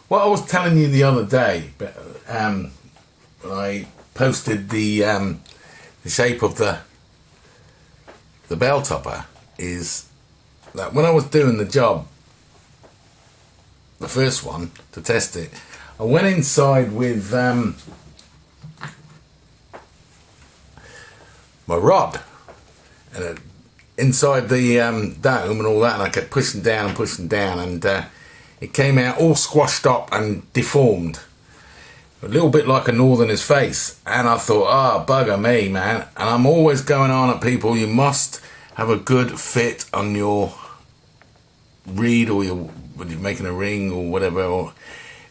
what I was telling you the other day, when I posted the shape of the bell topper, is that when I was doing the job, the first one to test it, I went inside with my rod and inside the dome and all that, and I kept pushing down and it came out all squashed up and deformed, a little bit like a northerner's face. And I thought, bugger me, man. And I'm always going on at people, you must have a good fit on your reed or when you're making a ring or whatever,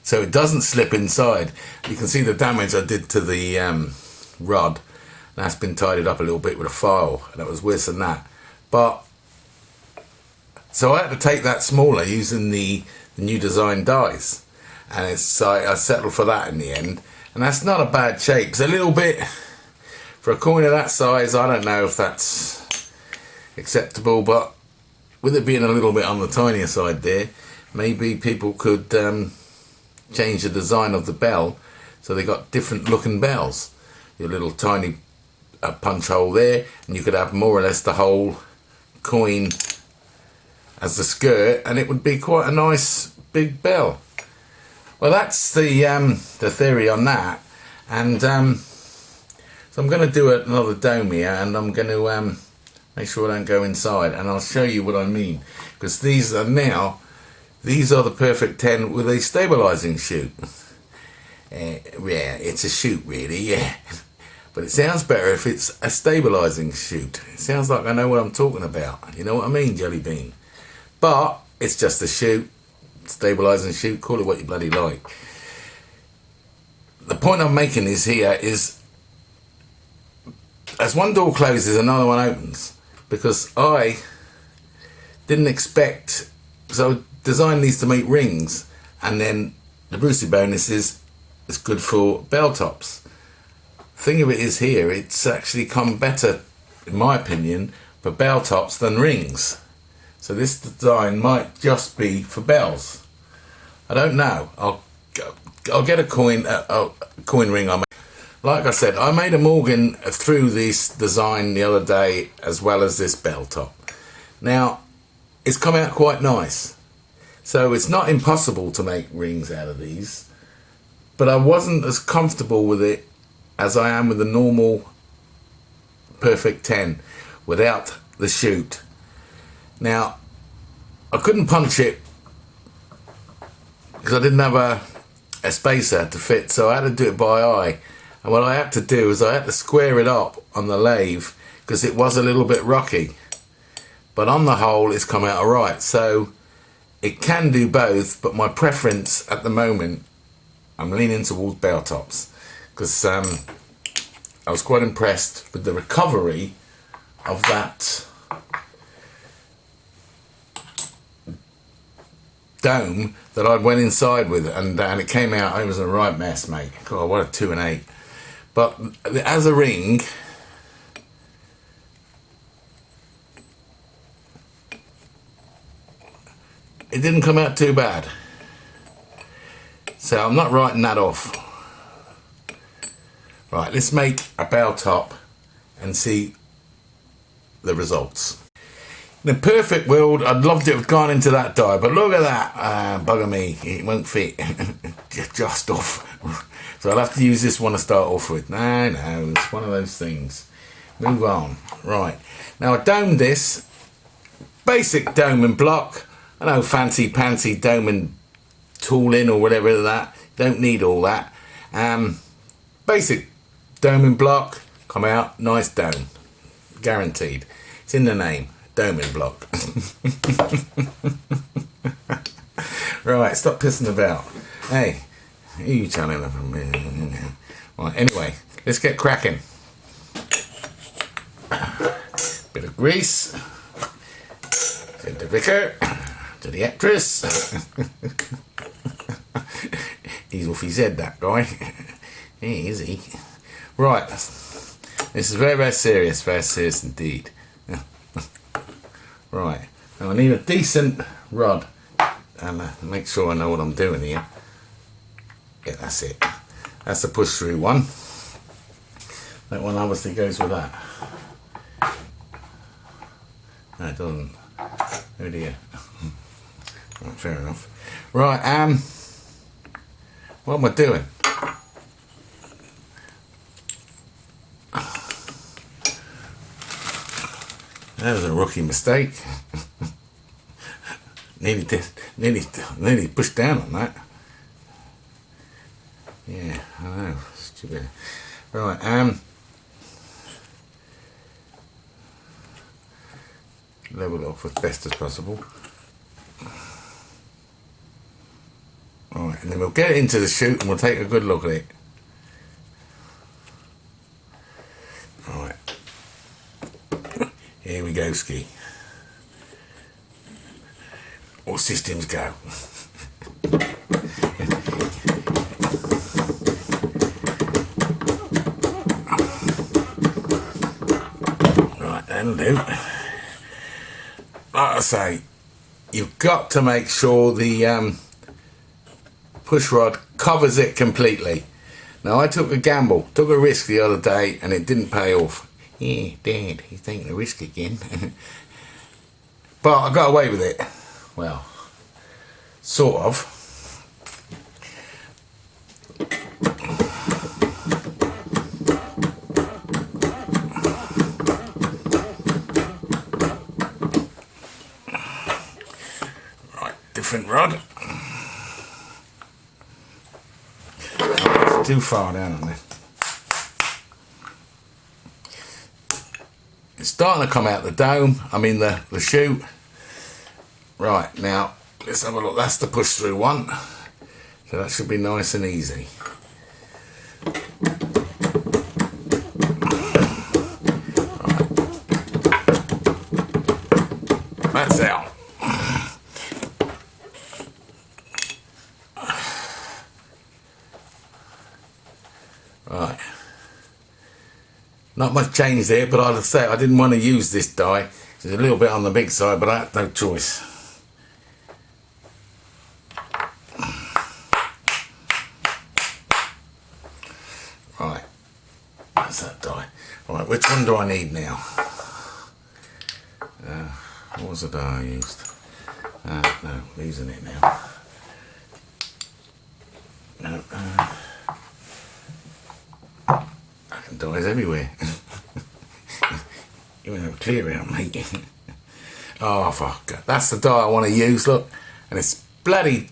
so it doesn't slip inside. You can see the damage I did to the rod. That's been tidied up a little bit with a file, and it was worse than that. But so I had to take that smaller using the new design dies, and I settled for that in the end. And that's not a bad shape. It's a little bit, for a coin of that size, I don't know if that's acceptable, but with it being a little bit on the tinier side there, maybe people could change the design of the bell so they got different looking bells. Your little tiny punch hole there, and you could have more or less the whole coin as the skirt, and it would be quite a nice big bell. Well, that's the theory on that. And so I'm going to do another dome here, and I'm going to make sure I don't go inside, and I'll show you what I mean, because these are the Perfect 10 with a stabilizing chute. Yeah, it's a chute really, yeah. But it sounds better if it's a stabilizing chute. It sounds like I know what I'm talking about. You know what I mean, Jelly Bean? But it's just a chute, stabilizing chute, call it what you bloody like. The point I'm making is as one door closes, another one opens. Because I didn't expect, so I designed these to make rings, and then the Brucey bonus is it's good for bell tops. Thing of it is here, it's actually come better, in my opinion, for bell tops than rings. So this design might just be for bells. I don't know. I'll get a coin ring on. Like I said, I made a Morgan through this design the other day, as well as this bell top. Now, it's come out quite nice. So it's not impossible to make rings out of these, but I wasn't as comfortable with it as I am with the normal Perfect 10 without the chute. Now, I couldn't punch it because I didn't have a spacer to fit, so I had to do it by eye. And what I had to do is I had to square it up on the lathe because it was a little bit rocky. But on the whole, it's come out alright. So it can do both, but my preference at the moment, I'm leaning towards bell tops, because I was quite impressed with the recovery of that dome that I went inside with, and it came out, it was a right mess, mate. God, what a 2 and 8. But as a ring, it didn't come out too bad. So I'm not writing that off. Right, let's make a bell top and see the results. In the perfect world, I'd love to have gone into that die, but look at that, bugger me, it won't fit, just off. So I'll have to use this one to start off with. No, it's one of those things. Move on. Right, now I domed this, basic doming block. I know fancy pantsy doming tooling or whatever that, don't need all that. Basic doming block, come out, nice dome, guaranteed. It's in the name. Doming block. Right, stop pissing about. Hey, who are you telling them? Right, anyway, let's get cracking. Bit of grease. Send the vicar to the actress. He's off his head, that guy. Hey, is he? Right, this is very, very serious indeed. Right, now I need a decent rod, and make sure I know what I'm doing here. Yeah, that's it. That's the push through one. That one obviously goes with that. No, it doesn't. Oh dear. Right, fair enough. Right, what am I doing? That was a rookie mistake. nearly pushed down on that. Yeah, I know. Stupid. Right, level it off as best as possible. Alright, and then we'll get it into the chute and we'll take a good look at it. Alright. Here we go, Ski. All systems go. Right, that'll do. Like I say, you've got to make sure the push rod covers it completely. Now I took a gamble, took a risk the other day and it didn't pay off. Yeah, Dad, he's taking a risk again. But I got away with it. Well, sort of. Right, different rod. Too far down on there. It's starting to come out the dome. I mean the chute. Right, now let's have a look. That's the push through one. So that should be nice and easy. Right. That's out. Right. Not much change there, but I'll say I didn't want to use this die. It's a little bit on the big side, but I had no choice. Right. That's that die. Right, which one do I need now? What was the die I used? No, I'm using it now. No, dies everywhere. You want to have a clear out, mate. Oh, fuck. That's the die I want to use, look. And it's bloody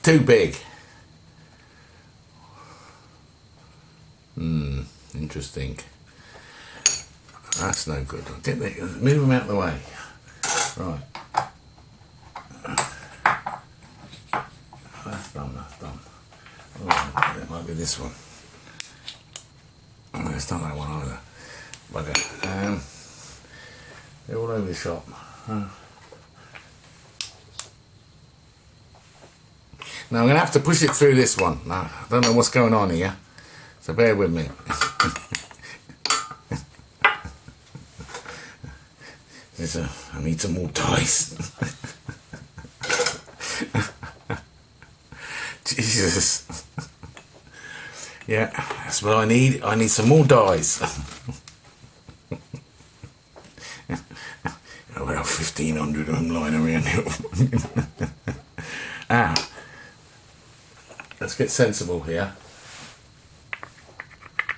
too big. Interesting. That's no good. Move them out of the way. Right. That's done. Oh, it might be this one. Oh, it's not that one either. Bugger. They're all over the shop. Now I'm going to have to push it through this one. Now, I don't know what's going on here, so bear with me. I need some more dice. Jesus. Yeah, that's what I need. I need some more dies. About 1,500 of them lying around here. Let's get sensible here.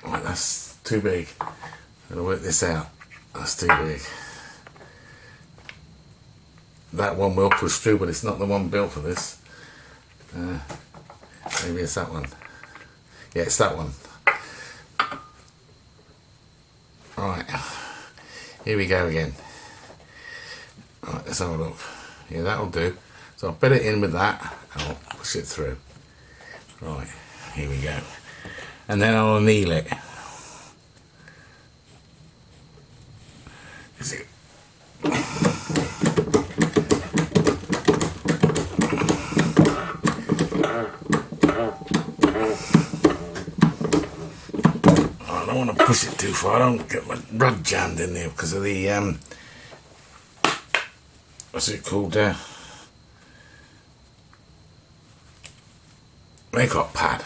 Right, that's too big. I'm going to work this out. That's too big. That one will push through, but it's not the one built for this. Maybe it's that one. Yeah, it's that one. Right, here we go again. Right, let's have a look. Yeah, that'll do. So I'll put it in with that and I'll push it through. Right, here we go. And then I'll anneal it. I don't want to push it too far. I don't get my rod jammed in there because of the what's it called? Makeup pad.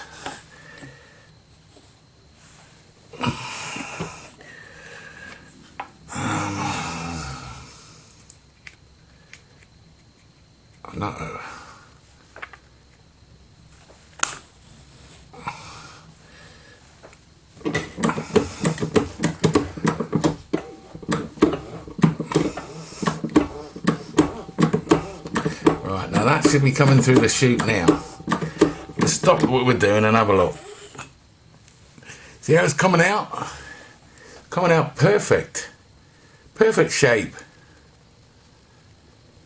should be coming through the chute now. Let's stop what we're doing and have a look. See how it's coming out? Coming out perfect. Perfect shape.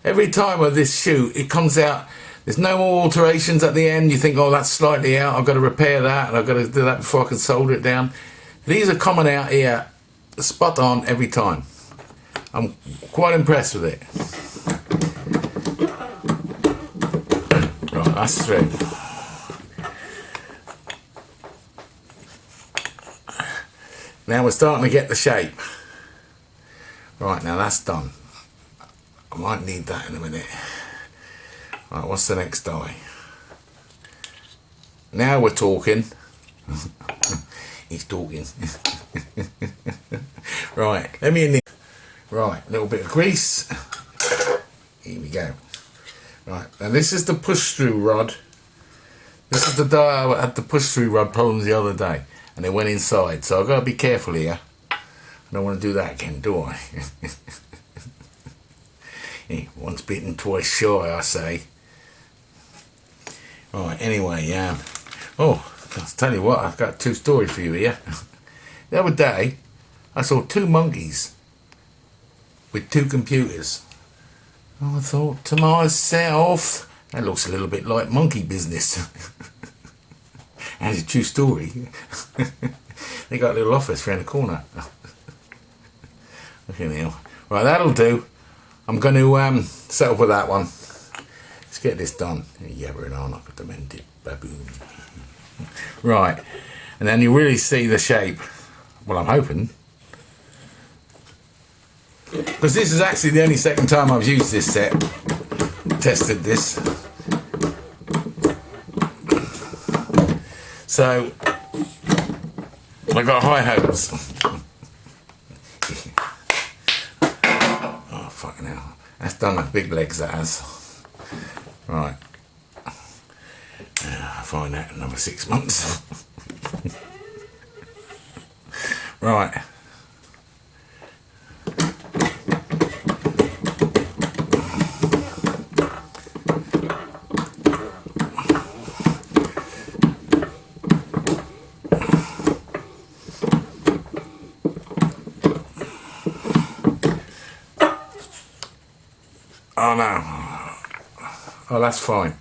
Every time with this shoot, it comes out. There's no more alterations at the end. You think, oh, that's slightly out. I've got to repair that, and I've got to do that before I can solder it down. These are coming out here spot on every time. I'm quite impressed with it. Right, that's through. Now we're starting to get the shape. Right, now that's done. I might need that in a minute. Right, what's the next die? Now we're talking. He's talking. Right, let me in there. Right, a little bit of grease. Here we go. Right, and this is the push-through rod. This is the die I had the push-through rod problems the other day, and it went inside. So I've got to be careful here. I don't want to do that again, do I? Once bitten, twice shy, I say. Right, anyway, oh, I'll tell you what, I've got two stories for you here. The other day, I saw two monkeys with two computers. Oh, I thought to myself, that looks a little bit like monkey business. And it's a true story. They got a little office around the corner. Okay, now. Right, that'll do. I'm going to settle for that one. Let's get this done. Yabbering on like a demented baboon. Right, and then you really see the shape. Well, I'm hoping. Because this is actually the only second time I've used this set. Tested this. So, I got high hopes. Oh, fucking hell. That's done with big legs, that has. Right. I'll find that in another 6 months. Right. Oh no. Oh, that's fine.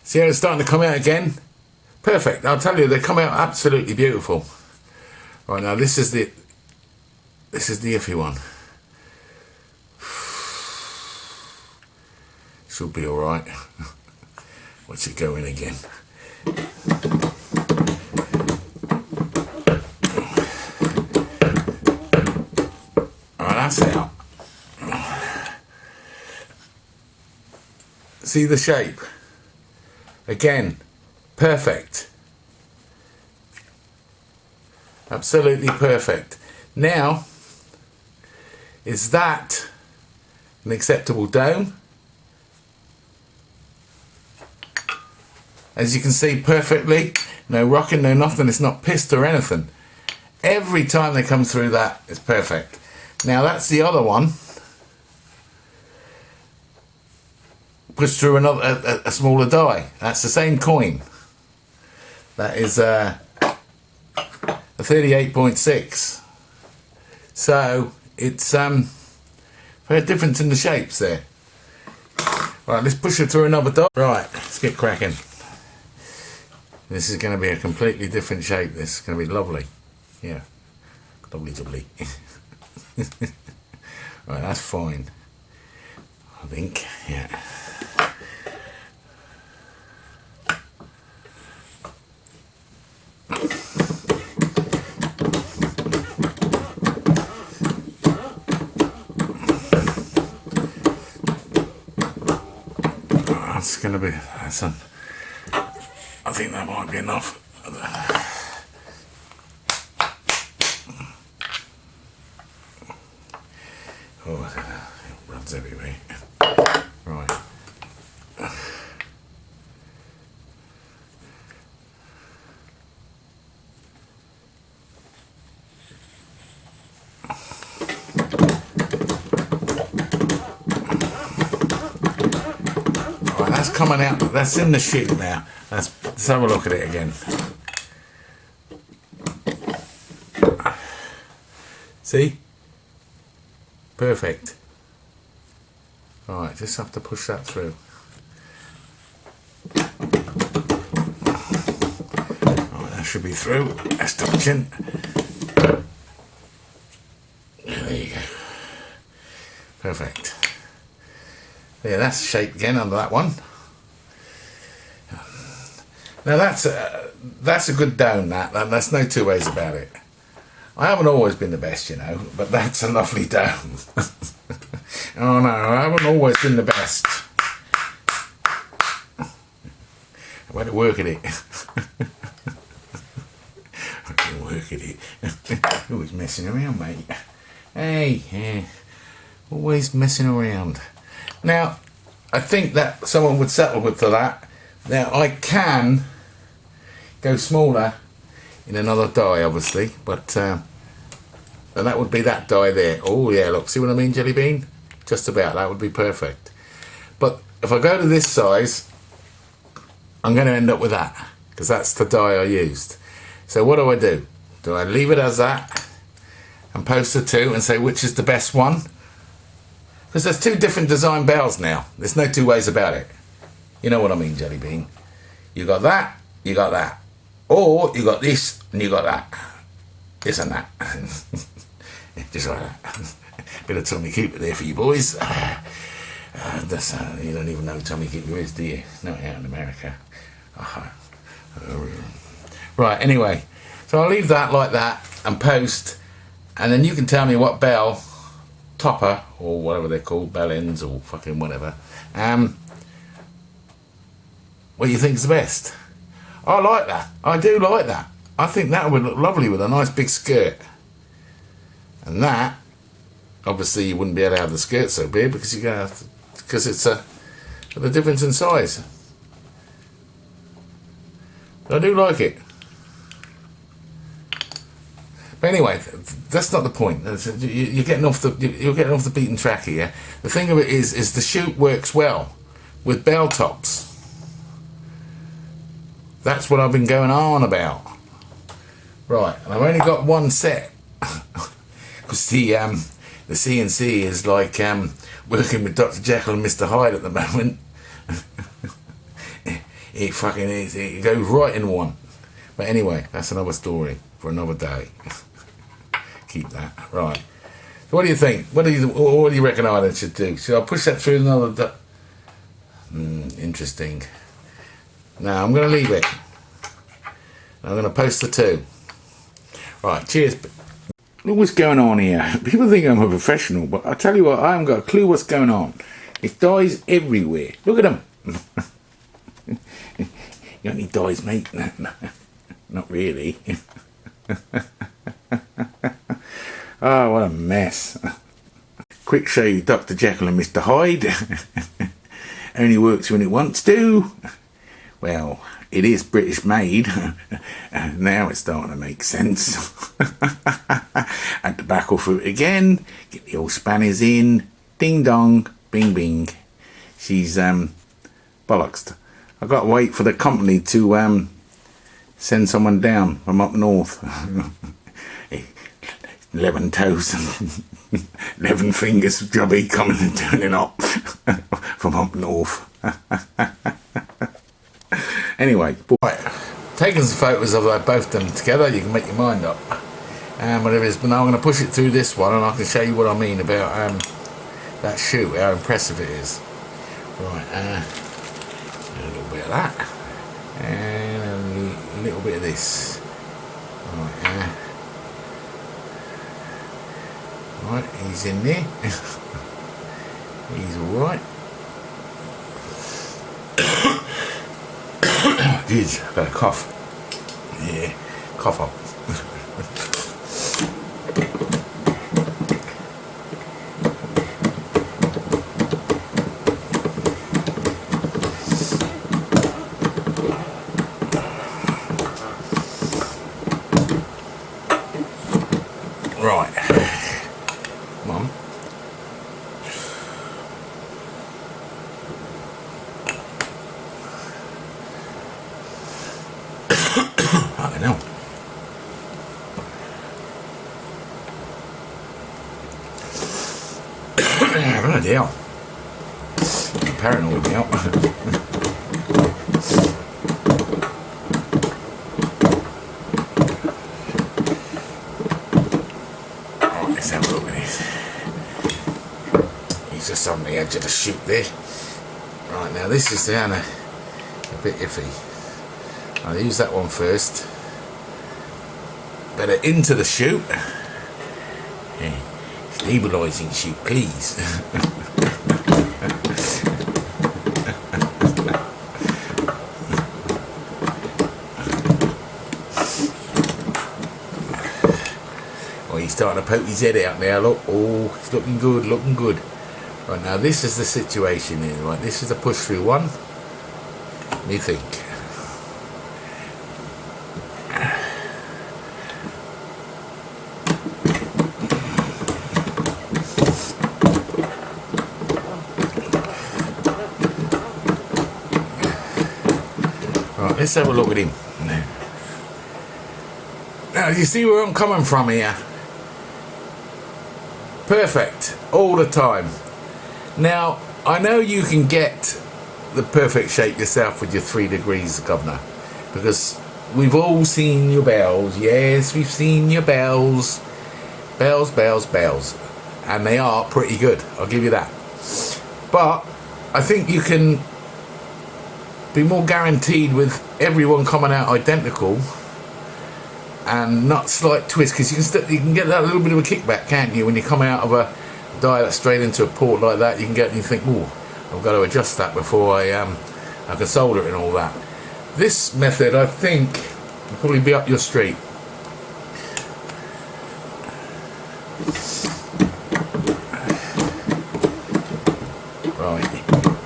See how it's starting to come out again? Perfect. I'll tell you, they come out absolutely beautiful. Right, now this is the iffy one. Should be alright. Watch it go in again. Alright, that's out. See the shape? Again, perfect. Absolutely perfect. Now, is that an acceptable dome? As you can see perfectly, no rocking, no nothing, it's not pissed or anything. Every time they come through that, it's perfect. Now that's the other one. Pushed through another a smaller die. That's the same coin. That is a 38.6. So it's very different in the shapes there. Right, let's push it through another die. Right, let's get cracking. This is going to be a completely different shape. This is going to be lovely. Yeah, lovely. Right, that's fine. I think. Yeah. That's going to be. I think that might be enough. Oh, it runs everywhere. Right. coming out. That's in the chute now. Let's have a look at it again. See? Perfect. Alright, just have to push that through. Alright, that should be through. That's touching. There you go. Perfect. Yeah, that's shaped again under that one. Now that's a good dome. That's no two ways about it. I haven't always been the best, you know, but that's a lovely dome. Oh no, I haven't always been the best. I went to work at it. I can work at it. Always messing around, mate. Hey, yeah. Always messing around. Now, I think that someone would settle with for that. Now, I can go smaller in another die, obviously, but and that would be that die there. Oh yeah, look, see what I mean, Jelly Bean? Just about, that would be perfect. But if I go to this size, I'm going to end up with that, because that's the die I used. So what do? Do I leave it as that and post the two and say which is the best one? Because there's two different design bells now. There's no two ways about it. You know what I mean, Jelly Bean? You got that, you got that. Or you got this and you got that. This and that. Just like that. Bit of Tommy Cooper there for you boys. You don't even know who Tommy Cooper is, do you? Not out in America. Right, anyway. So I'll leave that like that and post. And then you can tell me what bell, topper, or whatever they're called, bell ends or fucking whatever, what you think is the best. I like that. I do like that. I think that would look lovely with a nice big skirt. And that, obviously, you wouldn't be able to have the skirt so big because you're gonna have to, because it's the difference in size. But I do like it. But anyway, that's not the point. You're getting off the beaten track here. The thing of it is the chute works well with bell tops. That's what I've been going on about. Right, and I've only got one set. Because the CNC is like working with Dr. Jekyll and Mr. Hyde at the moment. It goes right in one. But anyway, that's another story for another day. Keep that. Right. So what do you think? What do you reckon I should do? Should I push that through another interesting. Now I'm going to leave it. I'm going to post the two. Right, cheers. Look what's going on here. People think I'm a professional, but I tell you what, I haven't got a clue what's going on. It dies everywhere. Look at them. You got any dies, mate? Not really. Oh, what a mess. Quick show you Dr. Jekyll and Mr. Hyde. Only works when it wants to. Well, it is British made. Now it's starting to make sense. Add the backle through it again. Get the old spanners in. Ding dong. Bing bing. She's bollocks. I've got to wait for the company to send someone down from up north. 11 toes and 11 fingers jobby coming and turning up from up north. Anyway, right, taking some photos of both them together, you can make your mind up. Whatever it is, but now I'm going to push it through this one and I can show you what I mean about that chute, how impressive it is. Right, a little bit of that, and a little bit of this. Right, right, he's in there. He's alright. Jeez, I've got a cough. Yeah, cough up. Right. Come on. I don't know. Bloody hell. I'm paranoid now. Right, let's have a look at this. He's just on the edge of the chute there. Right, now this is down a bit iffy. I'll use that one first. Better into the chute. Yeah. Stabilising chute, please. Oh, he's starting to poke his head out now. Look, oh, it's looking good, looking good. Right, now this is the situation here. Right, this is the push through one. Me think. Right, let's have a look at him. Now, you see where I'm coming from here? Perfect, all the time. Now, I know you can get the perfect shape yourself with your 3 degrees, governor, because we've all seen your bells. Yes, we've seen your bells. Bells, bells, bells. And they are pretty good, I'll give you that. But I think you can be more guaranteed with everyone coming out identical and not slight twist, because you can get that little bit of a kickback, can't you, when you come out of a dial straight into a port like that. You can get and you think, oh, I've got to adjust that before I can solder it and all that. This method, I think, will probably be up your street. Right,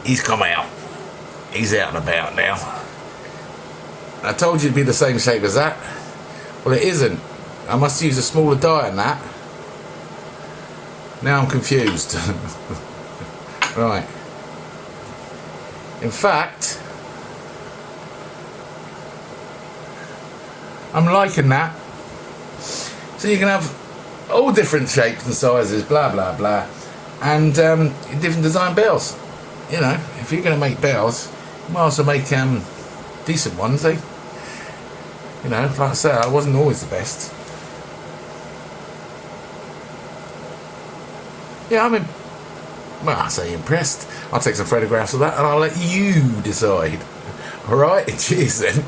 he's come out. He's out and about now. I told you it'd be the same shape as that. Well, it isn't. I must use a smaller die than that. Now I'm confused. Right. In fact, I'm liking that. So you can have all different shapes and sizes, blah blah blah, and different design bells. You know, if you're going to make bells, you might also make decent ones, eh? You know, like I say, I wasn't always the best. Yeah, well, I say impressed. I'll take some photographs of that and I'll let you decide. Alright, cheers then.